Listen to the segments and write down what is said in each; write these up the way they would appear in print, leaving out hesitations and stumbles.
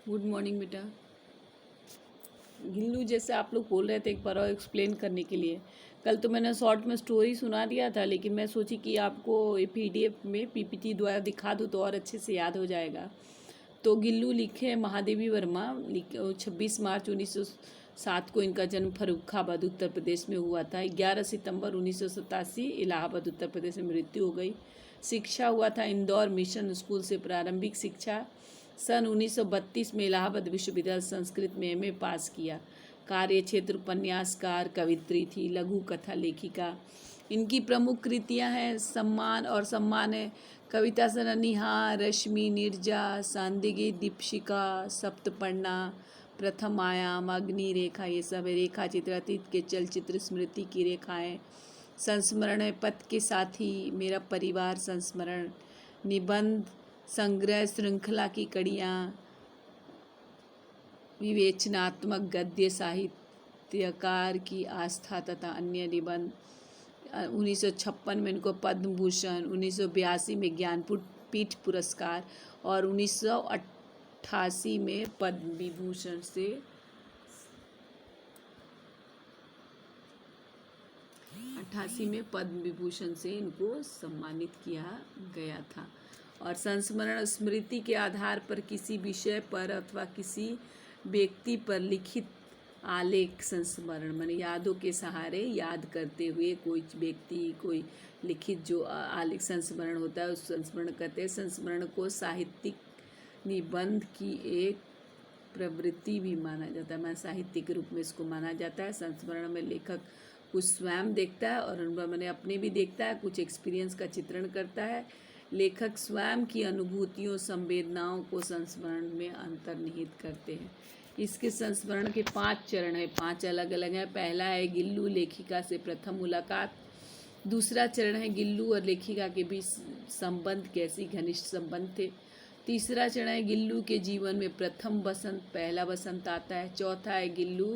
Good morning बेटा। गिल्लू जैसे आप लोग बोल रहे थे एक बार और एक्सप्लेन करने के लिए। कल तो मैंने शॉर्ट में स्टोरी सुना दिया था, लेकिन मैं सोची कि आपको ये पीडीएफ में पीपीटी द्वारा दिखा दूँ तो और अच्छे से याद हो जाएगा। तो गिल्लू लिखे महादेवी वर्मा, 26 मार्च 1907 को इनका जन्म फर्रुखाबाद उत्तर प्रदेश में हुआ था। 11 सितंबर 1987 इलाहाबाद उत्तर प्रदेश में मृत्यु हो गई। शिक्षा हुआ था इंदौर मिशन स्कूल से प्रारंभिक शिक्षा। सन 1932 में इलाहाबाद विश्वविद्यालय संस्कृत में एमए पास किया। कार्य क्षेत्र उपन्यासकार, कवित्री थी, लघु कथा लेखिका। इनकी प्रमुख कृतियां हैं सम्मान और सम्मान है, कविता सननिहार, रश्मि, नीरजा, सांदिगी, दीपशिका, सप्तपर्णा, प्रथम आयाम, अग्नि रेखा, ये सब है। रेखा चित्र, अतीत के चलचित्र, स्मृति की रेखाएं, संस्मरण है, पथ के साथी, मेरा परिवार, संस्मरण, निबंध संग्रह, श्रृंखला की कड़ियाँ, विवेचनात्मक गद्य, साहित्यकार की आस्था तथा अन्य निबंध। 1956 में इनको पद्म भूषण, 1982 में ज्ञानपीठ पुरस्कार और 1988 में पद्म विभूषण से 88 में पद्म विभूषण से इनको सम्मानित किया गया था। और संस्मरण स्मृति के आधार पर किसी विषय पर अथवा किसी व्यक्ति पर लिखित आलेख। संस्मरण माने यादों के सहारे याद करते हुए कोई व्यक्ति, कोई लिखित जो आलेख संस्मरण होता है उस संस्मरण कहते हैं। संस्मरण को साहित्यिक निबंध की एक प्रवृत्ति भी माना जाता है, मैं साहित्य के रूप में इसको माना जाता है। संस्मरण में लेखक कुछ स्वयं देखता है और अनुभव मैंने अपने भी देखता है, कुछ एक्सपीरियंस का चित्रण करता है। लेखक स्वयं की अनुभूतियों, संवेदनाओं को संस्मरण में अंतर्निहित करते हैं। इसके संस्मरण के 5 चरण हैं, 5 अलग अलग हैं। पहला है गिल्लू लेखिका से प्रथम मुलाकात। दूसरा चरण है गिल्लू और लेखिका के बीच संबंध, कैसी घनिष्ठ संबंध थे। तीसरा चरण है गिल्लू के जीवन में प्रथम बसंत, पहला बसंत आता है। चौथा है गिल्लू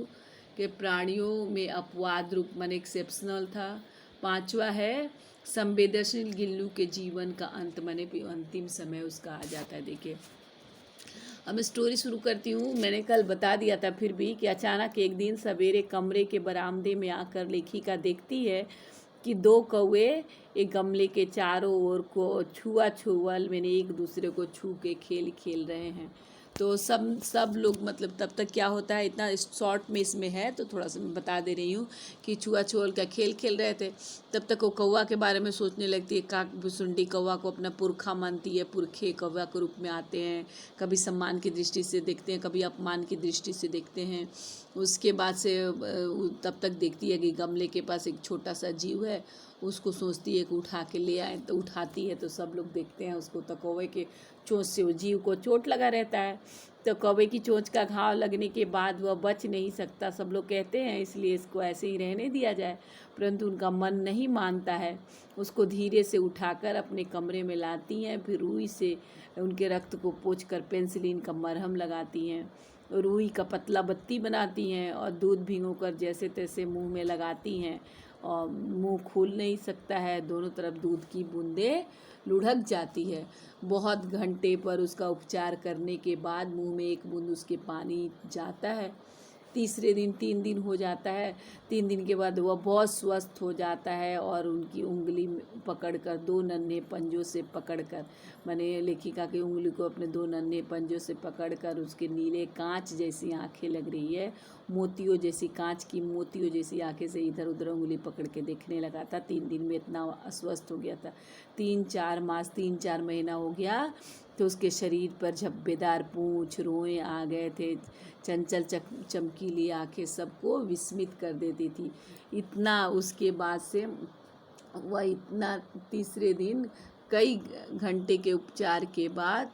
के प्राणियों में अपवाद रूप मन एक्सेप्शनल था। पांचवा है संवेदनशील गिल्लू के जीवन का अंत, माने अंतिम समय उसका आ जाता है। देखिए अब मैं स्टोरी शुरू करती हूँ। मैंने कल बता दिया था फिर भी कि अचानक एक दिन सवेरे कमरे के बरामदे में आकर लेखिका देखती है कि 2 कौवे एक गमले के चारों ओर को छुअल मैंने एक दूसरे को छू के खेल खेल रहे हैं। तो सब लोग मतलब तब तक क्या होता है, इतना शॉर्ट में इसमें है तो थोड़ा सा मैं बता दे रही हूँ कि छुआ छुअल का खेल खेल रहे थे। तब तक वो कौवा के बारे में सोचने लगती है। काक भुसुंडी कौवा को अपना पुरखा मानती है, पुरखे कौवा के रूप में आते हैं। कभी सम्मान की दृष्टि से देखते हैं, कभी अपमान की दृष्टि से देखते हैं। उसके बाद से तब तक देखती है कि गमले के पास एक छोटा सा जीव है, उसको सोचती है कि उठा के ले आए, तो उठाती है तो सब लोग देखते हैं उसको। तो कौवे के चोंच से वो जीव को चोट लगा रहता है। तो कौवे की चोंच का घाव लगने के बाद वह बच नहीं सकता, सब लोग कहते हैं, इसलिए इसको ऐसे ही रहने दिया जाए। परंतु उनका मन नहीं मानता है। उसको धीरे से उठाकर अपने कमरे में लाती हैं, फिर रुई से उनके रक्त को पोंछकर पेंसिलिन का मरहम लगाती हैं, रुई का पतला बत्ती बनाती हैं और दूध भिगोकर जैसे तैसे मुंह में लगाती हैं। और मुंह खुल नहीं सकता है, दोनों तरफ दूध की बूंदें लुढ़क जाती है। बहुत घंटे पर उसका उपचार करने के बाद मुंह में एक बूंद उसके पानी जाता है। तीसरे दिन 3 दिन हो जाता है। 3 दिन के बाद वह बहुत स्वस्थ हो जाता है और उनकी उंगली पकड़कर 2 नन्हे पंजों से पकड़कर, मैंने लेखिका की उंगली को अपने 2 नन्हे पंजों से पकड़कर उसके नीले कांच जैसी आंखें लग रही है, मोतियों जैसी, कांच की मोतियों जैसी आंखें से इधर उधर उंगली पकड़ के देखने लगा था। 3 दिन में इतना अस्वस्थ हो गया था। 3-4 मास, 3-4 महीना हो गया तो उसके शरीर पर झब्बेदार पूँछ, रोएं आ गए थे। चंचल चमकीली आंखें सबको विस्मित कर देती थी। इतना उसके बाद से वह इतना तीसरे दिन कई घंटे के उपचार के बाद,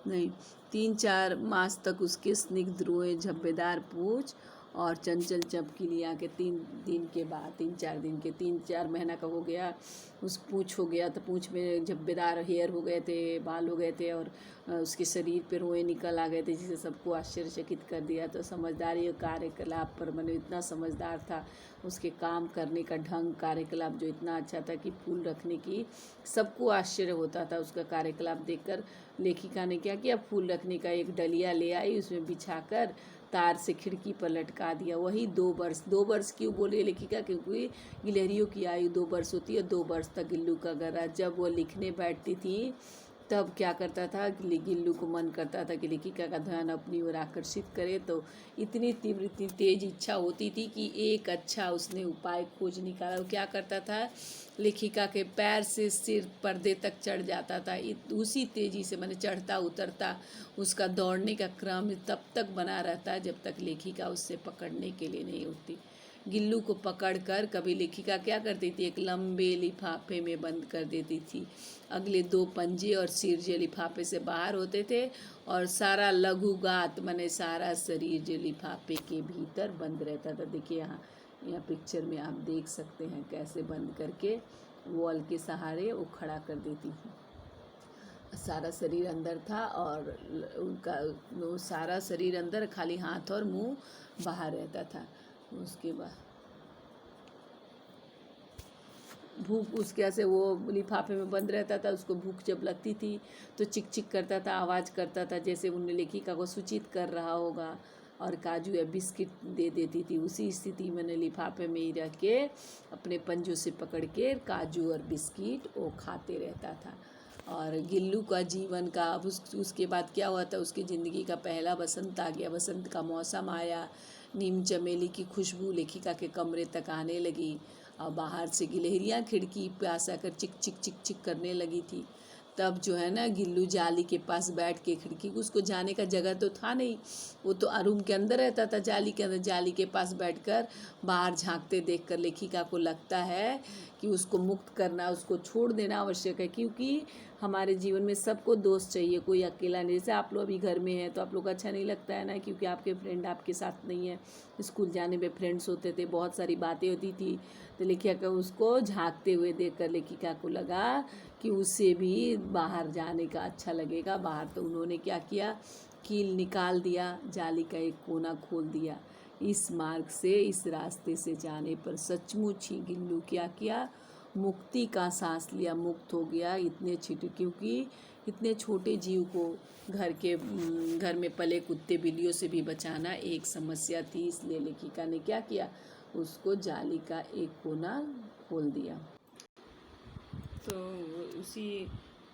नहीं 3-4 मास तक उसके स्निग्ध रोएं, झब्बेदार पूँछ और चंचल चमकीली आंखें। 3 दिन के बाद 3-4 दिन के 3-4 महीना का हो गया, उस पूँछ हो गया, तो पूँछ में झब्बेदार हेयर हो गए थे, बाल हो गए थे, और उसके शरीर पे रोए निकल आ गए थे, जिसे सबको आश्चर्यचकित कर दिया। तो समझदारी और कार्यकलाप पर मैंने इतना समझदार था, उसके काम करने का ढंग, कार्यकलाप जो इतना अच्छा था कि फूल रखने की सबको आश्चर्य होता था उसका कार्यकलाप देखकर। लेखिका ने क्या किया, फूल रखने का एक डलिया ले आई, उसमें बिछाकर तार से खिड़की पर लटका दिया। वही 2 वर्ष क्यों बोले लेखिका, क्योंकि गिलहरियों की आयु 2 वर्ष होती है। 2 वर्ष तक गिल्लू का गला, जब वो लिखने बैठती थी तब क्या करता था, गिल्लू को मन करता था कि लेखिका का ध्यान अपनी ओर आकर्षित करे, तो इतनी तीव्र इतनी तेज इच्छा होती थी कि एक अच्छा उसने उपाय खोज निकाला। वो क्या करता था, लेखिका के पैर से सिर पर्दे तक चढ़ जाता था। उसी तेजी से मैंने चढ़ता उतरता उसका दौड़ने का क्रम तब तक बना रहता है जब तक लेखिका उससे पकड़ने के लिए नहीं उठती। गिल्लू को पकड़कर कभी लेखिका क्या करती थी, एक लंबे लिफाफे में बंद कर देती थी। अगले 2 पंजे और सिर जो लिफाफे से बाहर होते थे, और सारा लघुगात माने सारा शरीर जो लिफाफे के भीतर बंद रहता था। देखिए यहाँ पिक्चर में आप देख सकते हैं कैसे बंद करके वॉल के सहारे वो खड़ा कर देती थी। सारा शरीर अंदर था और उनका वो सारा शरीर अंदर, खाली हाथ और मुंह बाहर रहता था। उसके बाद भूख उसके ऐसे वो लिफाफे में बंद रहता था, उसको भूख जब लगती थी तो चिक चिक करता था, आवाज़ करता था जैसे उन लेखिका को सूचित कर रहा होगा, और काजू या बिस्किट दे देती थी। उसी स्थिति में लिफाफे में ही रह के अपने पंजों से पकड़ के काजू और बिस्किट वो खाते रहता था। और गिल्लू का जीवन का अब उसके बाद क्या हुआ था, उसकी ज़िंदगी का पहला बसंत आ गया। बसंत का मौसम आया, नीम चमेली की खुशबू लेखिका के कमरे तक आने लगी, और बाहर से गिलहरियाँ खिड़की पे आकर चिक चिक चिक चिक करने लगी थी। तब जो है ना, गिल्लू जाली के पास बैठ के खिड़की, उसको जाने का जगह तो था नहीं, वो तो रूम के अंदर रहता था, जाली के अंदर। जाली के पास बैठकर बाहर झांकते देखकर लेखिका को लगता है कि उसको मुक्त करना, उसको छोड़ देना आवश्यक है, क्योंकि हमारे जीवन में सबको दोस्त चाहिए, कोई अकेला नहीं। जैसे आप लोग अभी घर में हैं तो आप लोग को अच्छा नहीं लगता है ना, क्योंकि आपके फ्रेंड आपके साथ नहीं है। स्कूल जाने में फ्रेंड्स होते थे, बहुत सारी बातें होती थी, तो लेखिका उसको झांकते हुए देखकर लेखिका को लगा कि उसे भी बाहर जाने का अच्छा लगेगा। बाहर तो उन्होंने क्या किया, कील निकाल दिया, जाली का एक कोना खोल दिया। इस मार्ग से, इस रास्ते से जाने पर सचमुच ही गिल्लू क्या किया, मुक्ति का सांस लिया, मुक्त हो गया। इतने छिटे, क्योंकि इतने छोटे जीव को घर में पले कुत्ते बिल्लियों से भी बचाना एक समस्या थी, इसलिए लेखिका ने क्या किया, उसको जाली का एक कोना खोल दिया। तो उसी,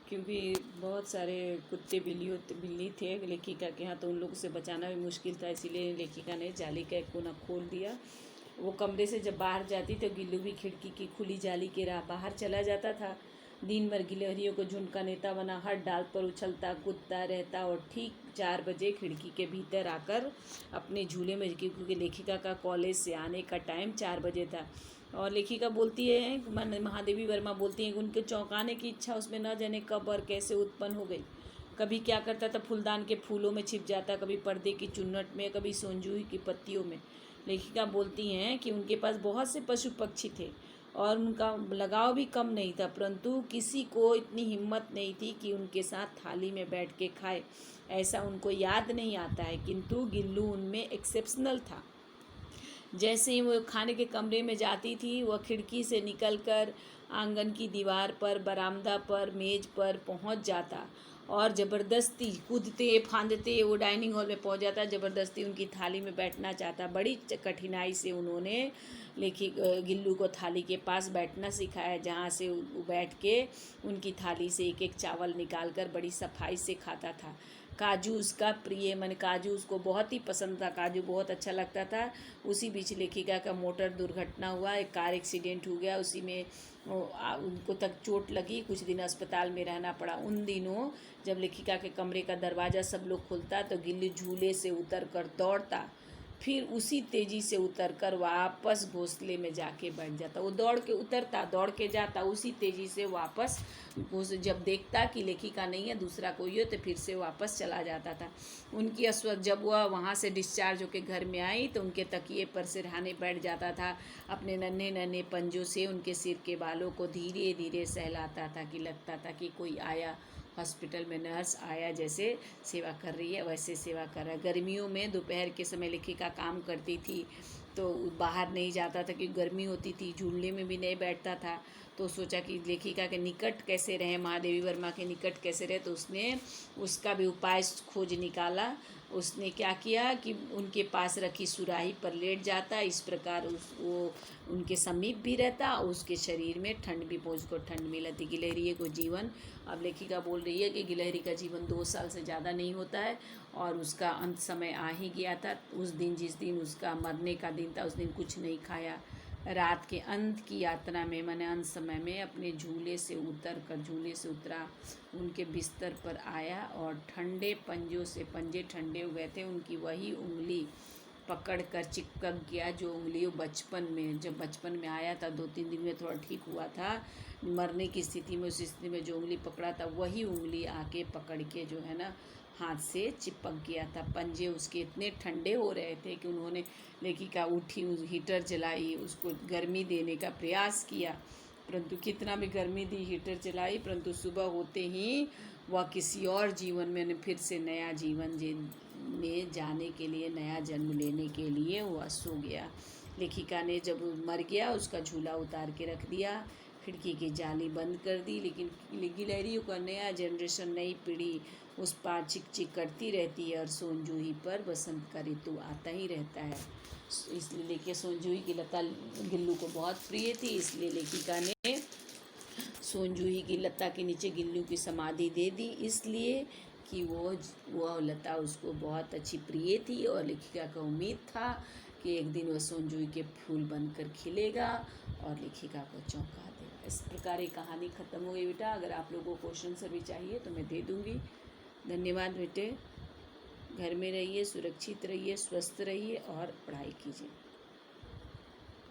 क्योंकि बहुत सारे कुत्ते बिल्ली थे लेखिका के यहाँ, तो उन लोगों से बचाना भी मुश्किल था, इसीलिए लेखिका ने जाली का एक कोना खोल दिया। वो कमरे से जब बाहर जाती तो गिल्लू भी खिड़की की खुली जाली के राह बाहर चला जाता था। दिन भर गिलहरियों को झुंड का नेता बना हर डाल पर उछलता कूदता रहता, और ठीक 4 बजे खिड़की के भीतर आकर अपने झूले में, क्योंकि लेखिका का कॉलेज से आने का टाइम 4 बजे था। और लेखिका बोलती है, महादेवी वर्मा बोलती हैं कि उनके चौंकाने की इच्छा उसमें न जाने कब और कैसे उत्पन्न हो गई। कभी क्या करता था, फूलदान के फूलों में छिप जाता, कभी पर्दे की चुन्नट में, कभी सोंजूही की पत्तियों में। लेखिका बोलती हैं कि उनके पास बहुत से पशु पक्षी थे और उनका लगाव भी कम नहीं था, परंतु किसी को इतनी हिम्मत नहीं थी कि उनके साथ थाली में बैठ के खाए। ऐसा उनको याद नहीं आता है, किंतु गिल्लू उनमें एक्सेप्शनल था। जैसे ही वो खाने के कमरे में जाती थी, वह खिड़की से निकलकर आंगन की दीवार पर, बरामदा पर, मेज पर पहुंच जाता और ज़बरदस्ती कूदते फांदते वो डाइनिंग हॉल में पहुंच जाता, ज़बरदस्ती उनकी थाली में बैठना चाहता। बड़ी कठिनाई से उन्होंने गिल्लू को थाली के पास बैठना सिखाया, जहाँ से वो बैठ के उनकी थाली से एक एक चावल निकाल कर बड़ी सफाई से खाता था। काजू उसका प्रिय, काजू उसको बहुत ही पसंद था, काजू बहुत अच्छा लगता था। उसी बीच लेखिका का मोटर दुर्घटना हुआ, एक कार एक्सीडेंट हो गया, उसी में उनको तक चोट लगी, कुछ दिन अस्पताल में रहना पड़ा। उन दिनों जब लेखिका के कमरे का दरवाज़ा सब लोग खुलता तो गिल्ली झूले से उतर कर दौड़ता, फिर उसी तेजी से उतरकर वापस घोंसले में जाके बैठ जाता। वो दौड़ के उतरता, दौड़ के जाता, उसी तेजी से वापस जब देखता कि लेखिका नहीं है, दूसरा कोई हो, तो फिर से वापस चला जाता था। उनकी जब वह वहाँ से डिस्चार्ज होकर घर में आई तो उनके तकिए पर सिरहाने बैठ जाता था। अपने नन्हे नन्हे पंजों से उनके सिर के बालों को धीरे धीरे सहलाता था कि लगता था कि कोई आया, हॉस्पिटल में नर्स आया जैसे सेवा कर रही है वैसे सेवा कर रहा है। गर्मियों में दोपहर के समय लेखिका काम करती थी तो बाहर नहीं जाता था क्योंकि गर्मी होती थी, झूलने में भी नहीं बैठता था। तो सोचा कि लेखिका के निकट कैसे रहे, महादेवी वर्मा के निकट कैसे रहे, तो उसने उसका भी उपाय खोज निकाला। उसने क्या किया कि उनके पास रखी सुराही पर लेट जाता, इस प्रकार वो उनके समीप भी रहता, उसके शरीर में ठंड भी को ठंड मिलती। गिलहरी को जीवन, अब लेखिका बोल रही है कि गिलहरी का जीवन 2 साल से ज़्यादा नहीं होता है और उसका अंत समय आ ही गया था। उस दिन, जिस दिन उसका मरने का दिन था, उस दिन कुछ नहीं खाया। रात के अंत की यात्रा में, मैंने अंत समय में अपने झूले से उतरा, उनके बिस्तर पर आया और ठंडे पंजों से, पंजे ठंडे हो गए थे, उनकी वही उंगली पकड़ कर चिपक गया जो उंगली बचपन में, जब बचपन में आया था 2-3 दिन में थोड़ा ठीक हुआ था, मरने की स्थिति में, उस स्थिति में जो उंगली पकड़ा था वही उंगली आके पकड़ के जो है ना हाथ से चिपक गया था। पंजे उसके इतने ठंडे हो रहे थे कि उन्होंने, लेखिका उठी, उस हीटर जलाई, उसको गर्मी देने का प्रयास किया, परंतु कितना भी गर्मी दी, हीटर जलाई, परंतु सुबह होते ही वह किसी और जीवन में, फिर से नया जीवन में जाने के लिए, नया जन्म लेने के लिए वह सो गया। लेखिका ने जब मर गया उसका झूला उतार के रख दिया, खिड़की की जाली बंद कर दी, लेकिन गिलहरियों का नया जनरेशन, नई पीढ़ी उस पार चिक चिक करती रहती है और सोनजूही पर बसंत का ऋतु आता ही रहता है। इसलिए लेके सोनजूही की लता गिल्लू को बहुत प्रिय थी, इसलिए लेखिका ने सोनजूही की लता के नीचे गिल्लू की समाधि दे दी, इसलिए कि वो लता उसको बहुत अच्छी प्रिय थी और लेखिका को उम्मीद था कि एक दिन वह सोनजूही के फूल बनकर खिलेगा और लेखिका को चौंका देगा। इस प्रकार ये कहानी ख़त्म हो गई बेटा। अगर आप लोगों को क्वेश्चन सभी चाहिए तो मैं दे दूँगी। धन्यवाद बेटे। घर में रहिए, सुरक्षित रहिए, स्वस्थ रहिए और पढ़ाई कीजिए।